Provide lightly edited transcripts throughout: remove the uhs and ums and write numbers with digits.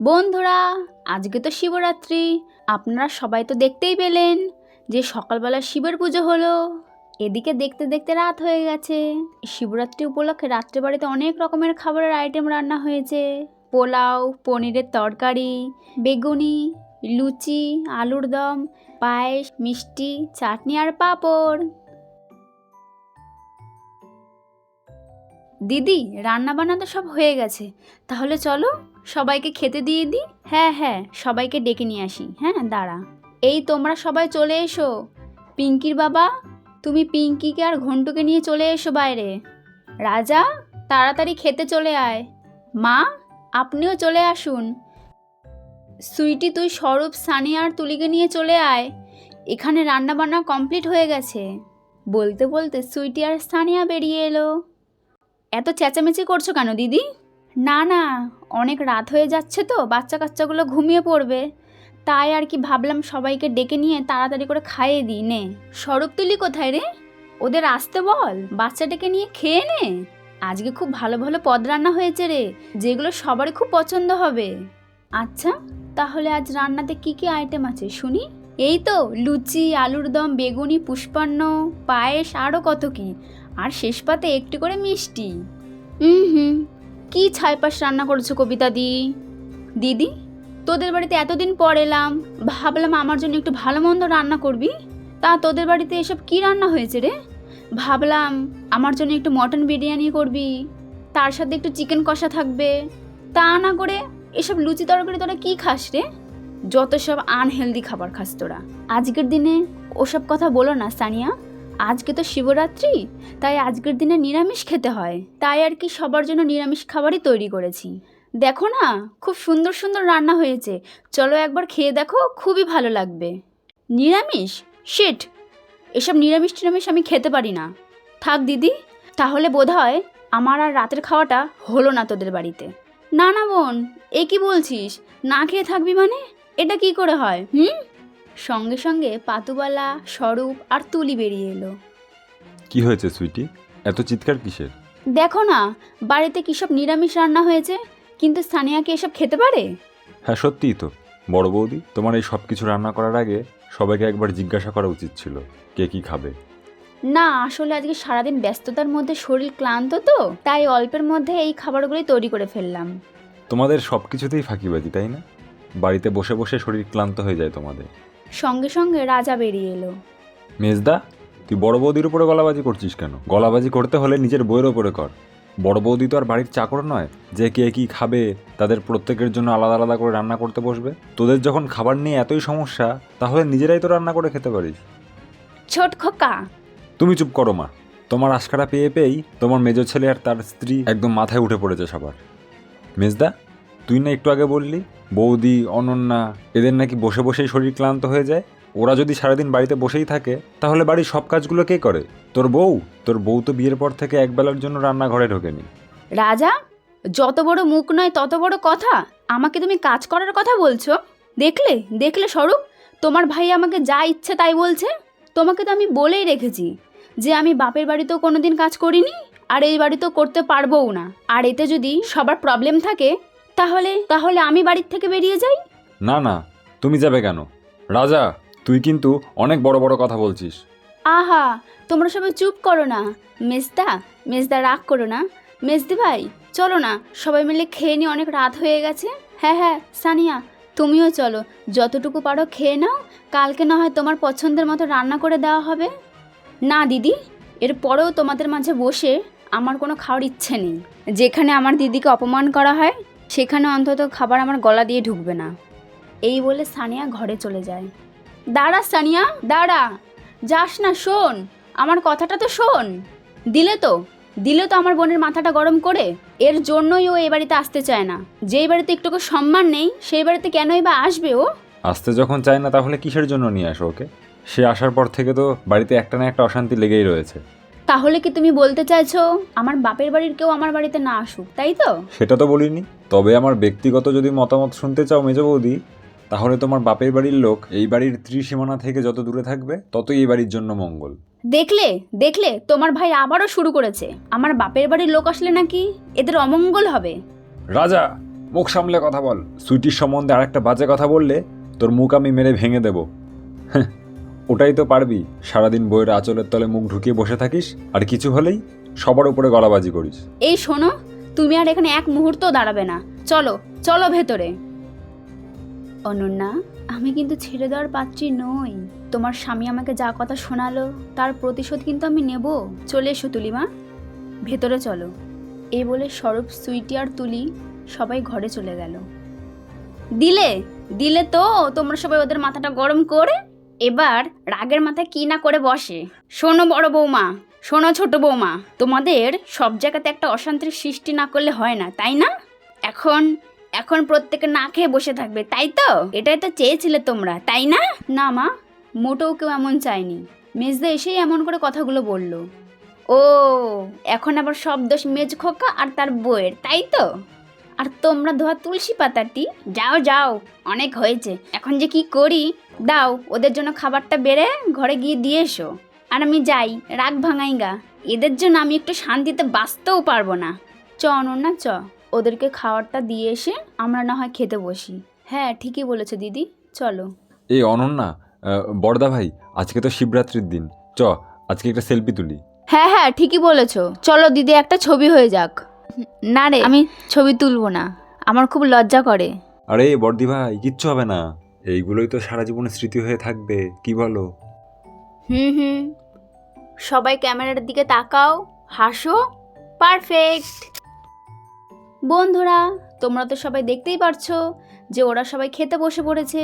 বন্ধুরা, আজকে তো শিবরাত্রি। আপনারা সবাই তো দেখতেই পেলেন যে সকালবেলা শিবের পুজো হলো। এদিকে দেখতে দেখতে রাত হয়ে গেছে। শিবরাত্রি উপলক্ষে রাত্রে বাড়িতে অনেক রকমের খাবারের আইটেম রান্না হয়েছে। পোলাও, পনিরের তরকারি, বেগুনি, লুচি, আলুর দম, পায়েস, মিষ্টি, চাটনি আর পাঁপড়। দিদি, রান্না বান্না তো সব হয়ে গেছে, তাহলে চলো সবাইকে খেতে দিয়ে দিই। হ্যাঁ হ্যাঁ, সবাইকে ডেকে নিয়ে আসি। হ্যাঁ দাঁড়া। এই তোমরা সবাই চলে এসো। পিঙ্কির বাবা, তুমি পিঙ্কিকে আর ঘন্টুকে নিয়ে চলে এসো বাইরে। রাজা, তাড়াতাড়ি খেতে চলে আয়। মা, আপনিও চলে আসুন। সুইটি, তুই স্বরূপ, সানিয়া আর তুলিকে নিয়ে চলে আয়। এখানে রান্না বান্না কমপ্লিট হয়ে গেছে। বলতে বলতে সুইটি আর সানিয়া বেরিয়ে এলো। এত চেঁচামেচি করছো কেন দিদি? না না, অনেক রাত হয়ে যাচ্ছে তো, বাচ্চা কাচ্চাগুলো ঘুমিয়ে পড়বে, তাই আর কি ভাবলাম সবাইকে ডেকে নিয়ে তাড়াতাড়ি করে খাইয়ে দিই। নে। স্বরূপ, তুলি কোথায় রে? ওদের আসতে বল, বাচ্চাটাকে নিয়ে খেয়ে নে। আজকে খুব ভালো ভালো পদ রান্না হয়েছে রে, যেগুলো সবারই খুব পছন্দ হবে। আচ্ছা, তাহলে আজ রান্নাতে কি কি আইটেম আছে শুনি। এই তো লুচি, আলুর দম, বেগুনি, পুষ্পান্ন, পায়েস, আরও কত কি, আর শেষ পাতে একটু করে মিষ্টি। হুম, কি ছাইপাশ রান্না করেছো কবিতা দি? দিদি, তোদের বাড়িতে এতদিন পর এলাম, ভাবলাম আমার জন্য একটু ভালো মন্দ রান্না করবি। তা তোদের বাড়িতে এসব কি রান্না হয়েছে রে? ভাবলাম আমার জন্য একটু মটন বিরিয়ানি করবি, তার সাথে একটু চিকেন কষা থাকবে। তা না করে এসব লুচি তরকারি তোরা কি খাস রে? যত সব আনহেলদি খাবার খাস তোরা। আজকের দিনে ওসব কথা বলো না সানিয়া, আজকে তো শিবরাত্রি, তাই আজকের দিনে নিরামিষ খেতে হয়, তাই আর কি সবার জন্য নিরামিষ খাবারই তৈরি করেছি। দেখো না, খুব সুন্দর সুন্দর রান্না হয়েছে, চলো একবার খেয়ে দেখো, খুবই ভালো লাগবে। নিরামিষ? শিট, এসব নিরামিষ টিরামিষ আমি খেতে পারি না। থাক দিদি, তাহলে বোধহয় আমার আর রাতের খাওয়াটা হলো না তোদের বাড়িতে। না না বোন, এ কি বলছিস? না খেয়ে থাকবি মানে? এটা কি করে হয়? সঙ্গে সঙ্গে পাতুবালা, স্বরূপ আর তুলি বেরিয়ে এলো। কি হয়েছে সুইটি, এত চিৎকার কিসের? দেখো না, বাড়িতে কী সব নিরামিষ রান্না হয়েছে, কিন্তু সানিয়া কি এসব খেতে পারে? হ্যাঁ সত্যিই তো, বড় বৌদি, তোমার এই সব কিছু রান্না করার আগে সবাইকে একবার জিজ্ঞাসা করা উচিত ছিল কে কি খাবে। না, আসলে আজকে সারাদিন ব্যস্ততার মধ্যে শরীর ক্লান্ত তো, তাই অল্পের মধ্যে এই খাবারগুলোই তৈরি করে ফেললাম। তোমাদের সব কিছুতেই ফাঁকিবাজি, তাই না? বাড়িতে বসে বসে শরীর ক্লান্ত হয়ে যায় তোমাদের। সঙ্গে সঙ্গে রাজা বেরিয়ে এলো। মেজদা, তুই বড় বৌদির উপরে গলাবাজি করছিস কেন? গলাবাজি করতে হলে নিজের বইয়ের ওপরে কর। বড় বৌদি তো আর বাড়ির চাকর নয় যে কে কি খাবে তাদের প্রত্যেকের জন্য আলাদা আলাদা করে রান্না করতে বসবে। তোদের যখন খাবার নিয়ে এতই সমস্যা, তাহলে নিজেরাই তো রান্না করে খেতে পারিস। ছোট খোকা, তুমি চুপ করো মা, তোমার আশকারা পেয়ে পেয়েই তোমার মেজো ছেলে আর তার স্ত্রী একদম মাথায় উঠে পড়েছে সবার। মেজদা, তুই না একটু আগে বললি বৌদি, অনন্যা এদের নাকি বসে বসেই শরীর ক্লান্ত হয়ে যায়। ওরা যদি সারাদিন বাড়িতে বসেই থাকে তাহলে বাড়ির সব কাজগুলো কে করে? তোর বউ তো বিয়ের পর থেকে একবেলার জন্য রান্নাঘরে ঢোকেনি। রাজা, যত বড় মুখ নয় তত বড় কথা, আমাকে তুমি কাজ করার কথা বলছো? দেখলে দেখলে স্বরূপ, তোমার ভাই আমাকে যা ইচ্ছে তাই বলছে। তোমাকে তো আমি বলেই রেখেছি যে আমি বাপের বাড়িতেও কোনোদিন কাজ করিনি, আর এই বাড়িতেও করতে পারবোও না। আর এতে যদি সবার প্রবলেম থাকে, তাহলে তাহলে আমি বাড়ির থেকে বেরিয়ে যাই। না না, তুমি যাবে কেন? রাজা, তুই কিন্তু অনেক বড় বড় কথা বলছিস। আহা, তোমরা সবাই চুপ করো না। মেজদা, মেজদা রাগ করো না। মেজদি ভাই, চলো না সবাই মিলে খেয়ে নি, অনেক রাত হয়ে গেছে। হ্যাঁ হ্যাঁ সানিয়া, তুমিও চলো, যতটুকু পারো খেয়ে নাও, কালকে না হয় তোমার পছন্দের মতো রান্না করে দেওয়া হবে। না দিদি, এরপরেও তোমাদের মাঝে বসে আমার কোনো খাওয়ার ইচ্ছে নেই। যেখানে আমার দিদিকে অপমান করা হয়, সেখানে অন্তত খাবার আমার গলা দিয়ে ঢুকবে না। এই বলে সানিয়া ঘরে চলে যায়। দাঁড়া সানিয়া, দাঁড়া, যাস না, শোন, আমার কথাটা তো শোন। দিলে তো দিলে তো আমার বোনের মাথাটা গরম করে। এর জন্যই ও এই বাড়িতে আসতে চায় না। যেই বাড়িতে একটুকু সম্মান নেই, সেই বাড়িতে কেনই বা আসবে ও? আসতে যখন চায় না তাহলে কিসের জন্য নিয়ে আসো ওকে? সে আসার পর থেকে তো বাড়িতে একটা না একটা অশান্তি লেগেই রয়েছে। তাহলে কি তুমি বলতে চাইছো আমার বাপের বাড়ির কেউ আমার বাড়িতে না আসুক, তাই তো? সেটা তো বলিনি, তবে আমার ব্যক্তিগত যদি মতামত শুনতে চাও মেজো বৌদি, তাহলে তোমার বাপের বাড়ির লোক এই বাড়ির ত্রিসীমানা থেকে যত দূরে থাকবে ততই এই বাড়ির জন্য মঙ্গল। দেখলে দেখলে, তোমার ভাই আবারও শুরু করেছে। আমার বাপের বাড়ির লোক আসলে নাকি এদের অমঙ্গল হবে। রাজা, মুখ সামলে কথা বল। সুইটির সম্বন্ধে আরেকটা বাজে কথা বললে তোর মুখ আমি মেরে ভেঙে দেব। হ্যাঁ, ওটাই তো পারবি, সারাদিন বইয়ের আঁচলের তলে মুখ ঢুকিয়ে বসে থাকিস, আর কিছু হলেই সবার উপরে গলাবাজি করিস। এই শোনো, তুমি আর এখানে এক মুহূর্ত দাঁড়াবে না, চলো চলো ভেতরে। অনন্যা, আমি কিন্তু ছেড়ে দেওয়ার পাত্রী নই। তোমার স্বামী আমাকে যা কথা শোনালো তার প্রতিশোধ কিন্তু আমি নেব। চলে এসো তুলিমা, ভেতরে চলো। এই বলে স্বরূপ, সুইটি আর তুলি সবাই ঘরে চলে গেল। দিলে দিলে তো তোমরা সবাই ওদের মাথাটা গরম করে, এবার রাগের মাথায় কি না করে বসে। শোনো বড় বৌমা, শোনো ছোট বৌমা, তোমাদের সব জায়গাতে একটা অশান্তির সৃষ্টি না করলে হয় না, তাই না? এখন এখন প্রত্যেকে না খেয়ে বসে থাকবে, তাই তো? এটাই তো চেয়েছিলে তোমরা, তাই না? না মা, মোটেও কেউ এমন চায়নি। মেজদা এসেই এমন করে কথাগুলো বলল। ও, এখন আবার সব দোষ মেজ খোকা আর তার বউয়ের, তাই তো? আর তোমরা ধোয়া তুলসী পাতাটি, যাও যাও, অনেক হয়েছে। এখন যে কি করি, দাও ওদের জন্য খাবারটা বেড়ে ঘরে গিয়ে দিয়ে এসো। আর আমি যাই, রাগ ভাঙাইগা, এদের জন্য আমি একটু শান্তিতে বাঁচতেও পারবো না। চ অনন্যা, চ, ওদেরকে খাবারটা দিয়ে এসে আমরা না হয় খেতে বসি। হ্যাঁ ঠিকই বলেছো দিদি, চলো। এই অনন্যা, বড়দা ভাই, আজকে তো শিবরাত্রির দিন, চ আজকে একটা সেলফি তুলি। হ্যাঁ হ্যাঁ ঠিকই বলেছো, চলো দিদি, একটা ছবি হয়ে যাক। না রে, আমি ছবি তুলবো না, আমার খুব লজ্জা করে। আরে বড়দি ভাই, কিচ্ছু হবে না, এইগুলোই তো সারা জীবনের স্মৃতি হয়ে থাকবে, কি বলো? হুম, সবাই ক্যামেরার দিকে তাকাও, হাসো, পারফেক্ট। বন্ধুরা, তোমরা তো সবাই দেখতেই পারছো যে ওরা সবাই খেতে বসে পড়েছে।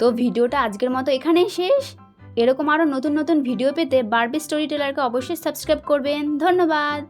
তো ভিডিওটা আজকের মতো এখানেই শেষ। এরকম আরও নতুন নতুন ভিডিও পেতে বারবি স্টোরি টেলারকে অবশ্যই সাবস্ক্রাইব করবেন। ধন্যবাদ।